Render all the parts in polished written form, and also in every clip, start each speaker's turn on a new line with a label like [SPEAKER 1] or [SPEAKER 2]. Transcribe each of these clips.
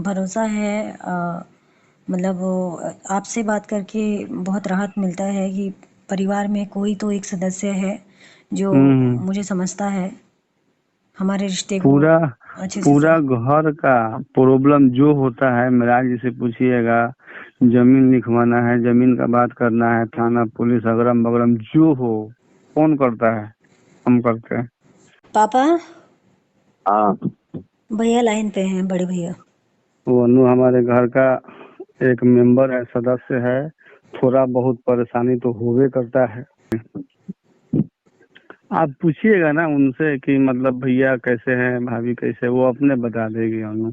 [SPEAKER 1] भरोसा है। मतलब आपसे बात करके बहुत राहत मिलता है कि परिवार में कोई तो एक सदस्य है जो
[SPEAKER 2] हम्म।
[SPEAKER 1] मुझे समझता है, हमारे रिश्ते को
[SPEAKER 2] पूरा
[SPEAKER 1] अच्छे से
[SPEAKER 2] पूरा घर का प्रॉब्लम जो होता है मिराज जी से पूछिएगा। जमीन लिखवाना है, जमीन का बात करना है, थाना पुलिस अगरम बगरम जो हो, कौन करता है? हम करते हैं।
[SPEAKER 1] पापा,
[SPEAKER 2] हाँ।
[SPEAKER 1] भैया लाइन पे हैं, बड़े भैया।
[SPEAKER 2] वो अनु हमारे घर का एक मेंबर है, सदस्य है। थोड़ा बहुत परेशानी तो होबे करता है। आप पूछिएगा ना उनसे कि मतलब भैया कैसे हैं, भाभी कैसे, वो अपने बता देगी अनु। हाँ,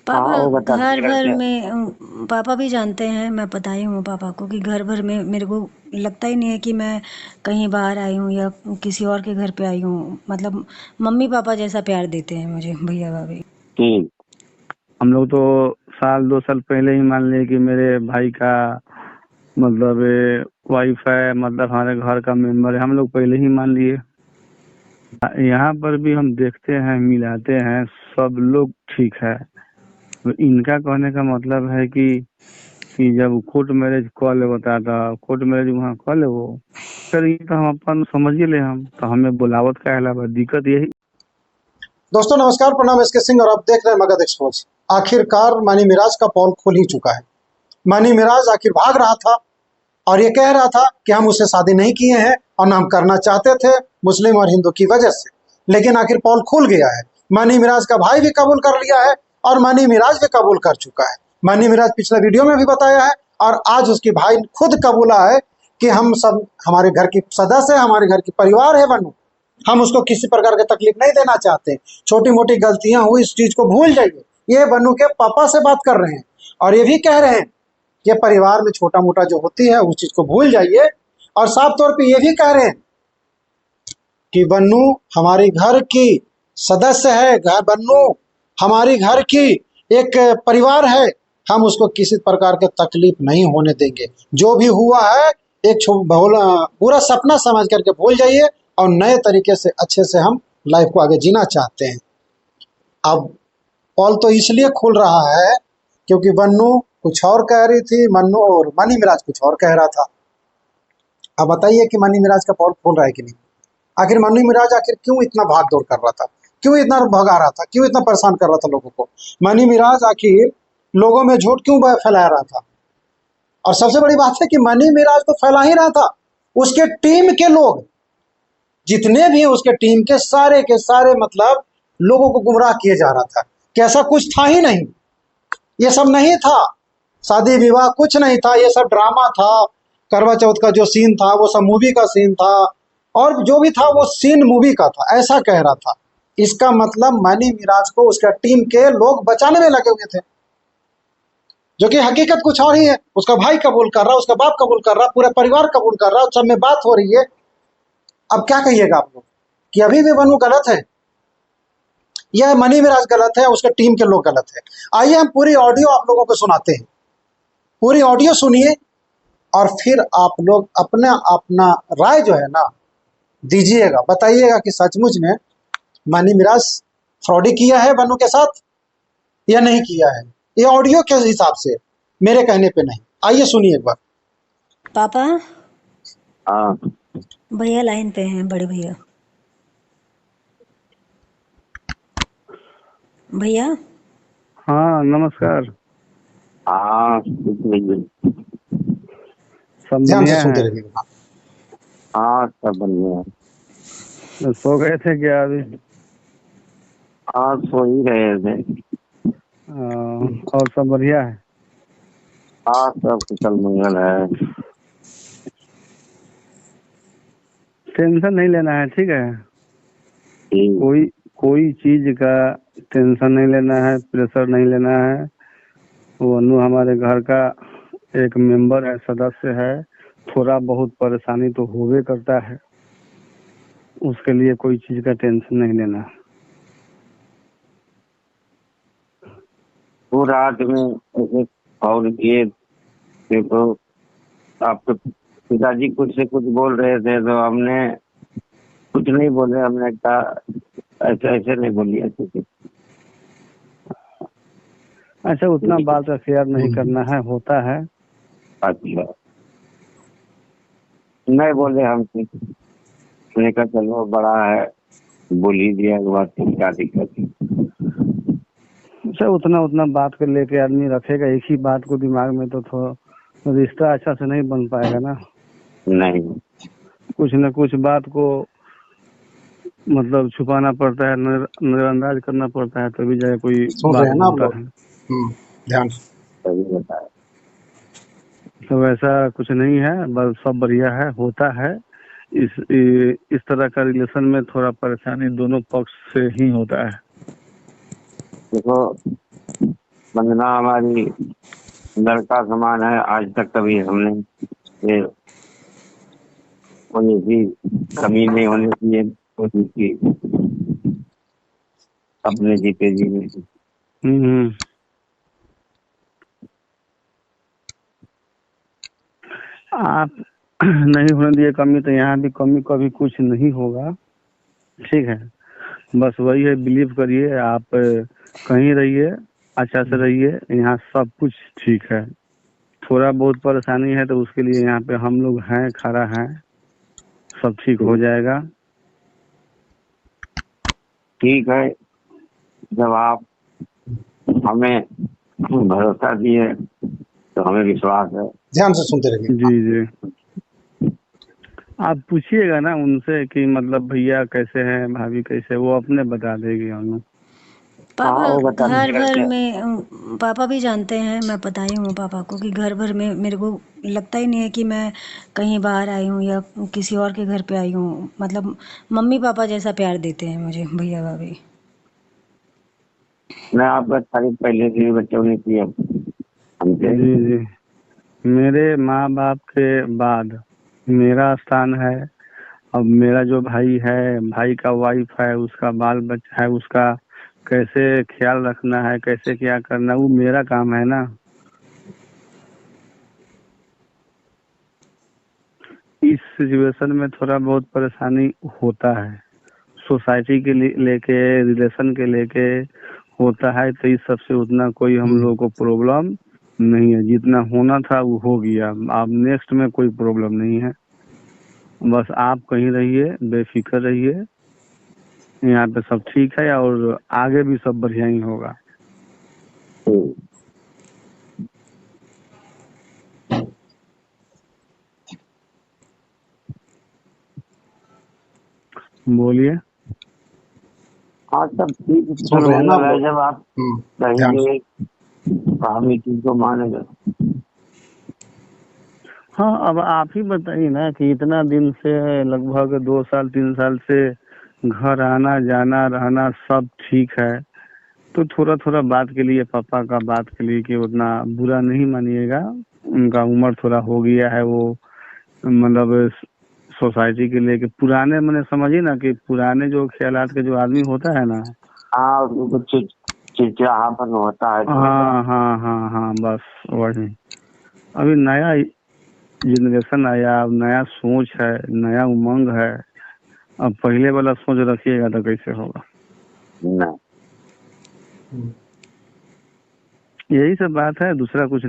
[SPEAKER 1] पापा
[SPEAKER 2] वो बता
[SPEAKER 1] घर
[SPEAKER 2] देगा
[SPEAKER 1] भर
[SPEAKER 2] क्या।
[SPEAKER 1] में पापा भी जानते हैं, मैं बताई हूँ पापा को कि घर भर में मेरे को लगता ही नहीं है कि मैं कहीं बाहर आई हूँ या किसी और के घर पे आई हूँ। मतलब मम्मी पापा जैसा प्यार देते हैं मुझे भैया भाभी।
[SPEAKER 2] ठीक। हम लोग तो साल 2 साल पहले ही मान लिए कि मेरे भाई का मतलब वाइफ है, मतलब हमारे घर का मेंबर है, हम लोग पहले ही मान लिए। यहाँ पर भी हम देखते हैं, मिलाते हैं, सब लोग ठीक है। तो इनका कहने का मतलब है कि जब कोर्ट मैरिज कॉल ले बता था, कोर्ट मैरिज वहाँ कॉल ले वो सर, ये तो हम अपन समझ ही ले, हम तो हमें बुलावत का अलावा दिक्कत यही।
[SPEAKER 3] दोस्तों नमस्कार, प्रणाम। एसके सिंह और आप देख रहे हैं मगध एक्सपोज। आखिरकार मानी मिराज का पोल खुल ही चुका है। मानी मिराज आखिर भाग रहा था और ये कह रहा था कि हम उससे शादी नहीं किए हैं और ना हम करना चाहते थे, मुस्लिम और हिंदू की वजह से। लेकिन आखिर पोल खुल गया है। मानी मिराज का भाई भी कबूल कर लिया है और मानी मिराज भी कबूल कर चुका है। मानी मिराज पिछले वीडियो में भी बताया है और आज उसके भाई ने खुद कबूला है कि हम सब हमारे घर की सदस्य है, हमारे घर की परिवार है बनु। हम उसको किसी प्रकार की तकलीफ नहीं देना चाहते। छोटी मोटी गलतियां हुई, इस चीज को भूल जाइए। ये बनु के पापा से बात कर रहे हैं और ये भी कह रहे हैं कि परिवार में छोटा मोटा जो होती है उस चीज को भूल जाइए। और साफ तौर पे ये भी कह रहे हैं कि बन्नू हमारी घर की सदस्य है, घर बन्नू हमारी घर की एक परिवार है। हम उसको किसी प्रकार के तकलीफ नहीं होने देंगे। जो भी हुआ है एक पूरा सपना समझ करके भूल जाइए और नए तरीके से अच्छे से हम लाइफ को आगे जीना चाहते हैं। अब पॉल तो इसलिए खुल रहा है क्योंकि बन्नू कुछ और कह रही थी, मन्नू और मनी मिराज कुछ और कह रहा था। अब बताइए कि मनी मिराज का पॉल खुल रहा है कि नहीं। आखिर मनी मिराज आखिर क्यों इतना भाग दौड़ कर रहा था, क्यों इतना भगा रहा था, क्यों इतना परेशान कर रहा था लोगों को। मनी मिराज आखिर लोगों में झूठ क्यों फैला रहा था। और सबसे बड़ी बात है कि मनी मिराज तो फैला ही रहा था, उसके टीम के लोग जितने भी उसके टीम के सारे मतलब लोगों को गुमराह किए जा रहा था कि ऐसा कुछ था ही नहीं, ये सब नहीं था, शादी विवाह कुछ नहीं था, ये सब ड्रामा था। करवा चौथ का जो सीन था वो सब मूवी का सीन था और जो भी था वो सीन मूवी का था, ऐसा कह रहा था। इसका मतलब मनी मिराज को उसका टीम के लोग बचाने में लगे हुए थे, जो कि हकीकत कुछ और ही है। उसका भाई कबूल कर रहा, उसका बाप कबूल कर रहा, पूरा परिवार कबूल कर रहा, सब में बात हो रही है। अब क्या कहिएगा आप लोग कि अभी भी बनू गलत है या मनी मिराज गलत है, उसके टीम के लोग गलत है। आइए हम पूरी ऑडियो आप लोगों को सुनाते हैं, पूरी ऑडियो सुनिए और फिर आप लोग अपना अपना राय जो है ना दीजिएगा, बताइएगा कि सचमुच में मनी मिराज फ्रॉडी किया है बनू के साथ या नहीं किया है। ये ऑडियो के हिसाब से, मेरे कहने पे नहीं। आइए सुनिए एक बार।
[SPEAKER 1] पापा,
[SPEAKER 2] हाँ।
[SPEAKER 1] भैया लाइन पे हैं, बड़े भैया। भैया,
[SPEAKER 2] हाँ नमस्कार। हाँ सब
[SPEAKER 3] ध्यान से
[SPEAKER 2] बढ़िया
[SPEAKER 3] सुनते
[SPEAKER 2] है।
[SPEAKER 3] रहिएगा।
[SPEAKER 2] हाँ सब बढ़िया है। सो गए थे क्या अभी? हाँ सो ही रहे थे। और सब बढ़िया है। हाँ सब कुशल मंगल है। टेंशन नहीं लेना है, ठीक है। कोई कोई चीज का टेंशन नहीं लेना है, प्रेशर नहीं लेना है। वो अनु हमारे घर का एक मेंबर है, सदस्य है। थोड़ा बहुत परेशानी तो होबे करता है, उसके लिए कोई चीज का टेंशन नहीं लेना। वो रात में ऐसे और किए थे तो आपके पिताजी कुछ से कुछ बोल रहे थे तो हमने कुछ नहीं बोले, हमने कहा ऐसे ऐसे नहीं बोलिए, ऐसे ऐसे। अच्छा, उतना बात का शेयर नहीं करना है, होता है।
[SPEAKER 4] अच्छा, नहीं बोले हम मैंने कहा चलो बड़ा है, बोल ही दिया एक बार, क्या दिक्कत है।
[SPEAKER 2] अच्छा, उतना बात को लेके आदमी रखेगा एक ही बात को दिमाग में तो थोड़ा रिश्ता अच्छा से नहीं बन पाएगा ना।
[SPEAKER 4] नहीं,
[SPEAKER 2] कुछ न कुछ बात को मतलब छुपाना पड़ता है, नजरअंदाज करना पड़ता है, तभी जाए कोई
[SPEAKER 3] सुन
[SPEAKER 2] बात
[SPEAKER 3] रहे हैं ना आप
[SPEAKER 2] बनता
[SPEAKER 3] लोग?
[SPEAKER 2] है।
[SPEAKER 3] ध्यान से।
[SPEAKER 4] सही बताया।
[SPEAKER 2] तो ऐसा कुछ नहीं है, बस सब बढ़िया है, होता है। इस तरह का रिलेशन में थोड़ा परेशानी दोनों पक्ष से ही होता है।
[SPEAKER 4] देखो, वंदना हमारी लड़का समान है, आज तक कभी हमने ये कोई भी कमी नहीं होने चाहिए कोशिश की अपने जीते जी में।
[SPEAKER 2] हम्म। आप नहीं होने दिए कमी, तो यहाँ भी कमी कभी कुछ नहीं होगा। ठीक है, बस वही है, बिलीव करिए आप, कहीं रहिए, अच्छा से रहिए, यहाँ सब कुछ ठीक है। थोड़ा बहुत परेशानी है तो उसके लिए यहाँ पे हम लोग हैं, खड़ा हैं, सब ठीक हो जाएगा।
[SPEAKER 4] ठीक है, जब आप हमें भरोसा दिए तो हमें विश्वास है।
[SPEAKER 3] ध्यान से सुनते रहिए।
[SPEAKER 2] जी जी, आप पूछिएगा ना उनसे कि मतलब भैया कैसे हैं, भाभी कैसे, वो अपने बता देगी हमें।
[SPEAKER 1] पापा
[SPEAKER 4] वो बता
[SPEAKER 1] घर
[SPEAKER 4] दीजिएगा
[SPEAKER 1] भर
[SPEAKER 4] क्या।
[SPEAKER 1] में पापा भी जानते हैं, मैं बताई हूँ पापा को कि घर भर में मेरे को लगता ही नहीं है कि मैं कहीं बाहर आई हूँ या किसी और के घर पे आई हूँ। मतलब मम्मी पापा जैसा प्यार देते हैं मुझे भैया भाभी।
[SPEAKER 4] मैं आपका तारीफ पहले से ही बच्चों ने किया हमसे।
[SPEAKER 2] जी जी, मेरे माँ बाप के बाद मेरा स्थान है। अब मेरा जो भाई है, भाई का वाइफ है, उसका बाल बच्चा है, उसका कैसे ख्याल रखना है, कैसे क्या करना है, वो मेरा काम है ना। इस सिचुएशन में थोड़ा बहुत परेशानी होता है, सोसाइटी के लेके, रिलेशन के लेके होता है। तो इस सबसे उतना कोई हम लोगों को प्रॉब्लम नहीं है, जितना होना था वो हो गया। अब नेक्स्ट में कोई प्रॉब्लम नहीं है। बस आप कहीं रहिए, बेफिक्र रहिए, यहाँ पे सब ठीक है और आगे भी सब बढ़िया ही होगा। बोलिए।
[SPEAKER 4] हाँ, सब ठीक
[SPEAKER 3] सुन रहे हैं ना आप
[SPEAKER 4] मंगल है,
[SPEAKER 3] लोग?
[SPEAKER 4] जब आप
[SPEAKER 3] ध्यान से।
[SPEAKER 4] कहेंगे तो हम इस चीज को मानेंगे।
[SPEAKER 2] हाँ, अब आप ही बताइए ना कि इतना दिन से, लगभग 2 साल 3 साल से घर आना जाना रहना सब ठीक है, तो थोड़ा थोड़ा बात के लिए, पापा का बात के लिए, कि उतना बुरा नहीं मानिएगा। उनका उम्र थोड़ा हो गया है, वो मतलब सोसाइटी के लिए कि पुराने, मैंने समझिए ना कि पुराने जो ख्यालात के जो आदमी होता है ना।
[SPEAKER 4] हाँ, उसको कुछ चिड़चिड़ापन होता है।
[SPEAKER 2] हाँ हाँ हाँ हाँ, बस वही। अभी नया जनरेशन आया, अब नया सोच है, नया उमंग है। अब पहले वाला सोच रखिएगा तो कैसे होगा।
[SPEAKER 4] नहीं।
[SPEAKER 2] यही सब बात है, दूसरा कुछ नहीं।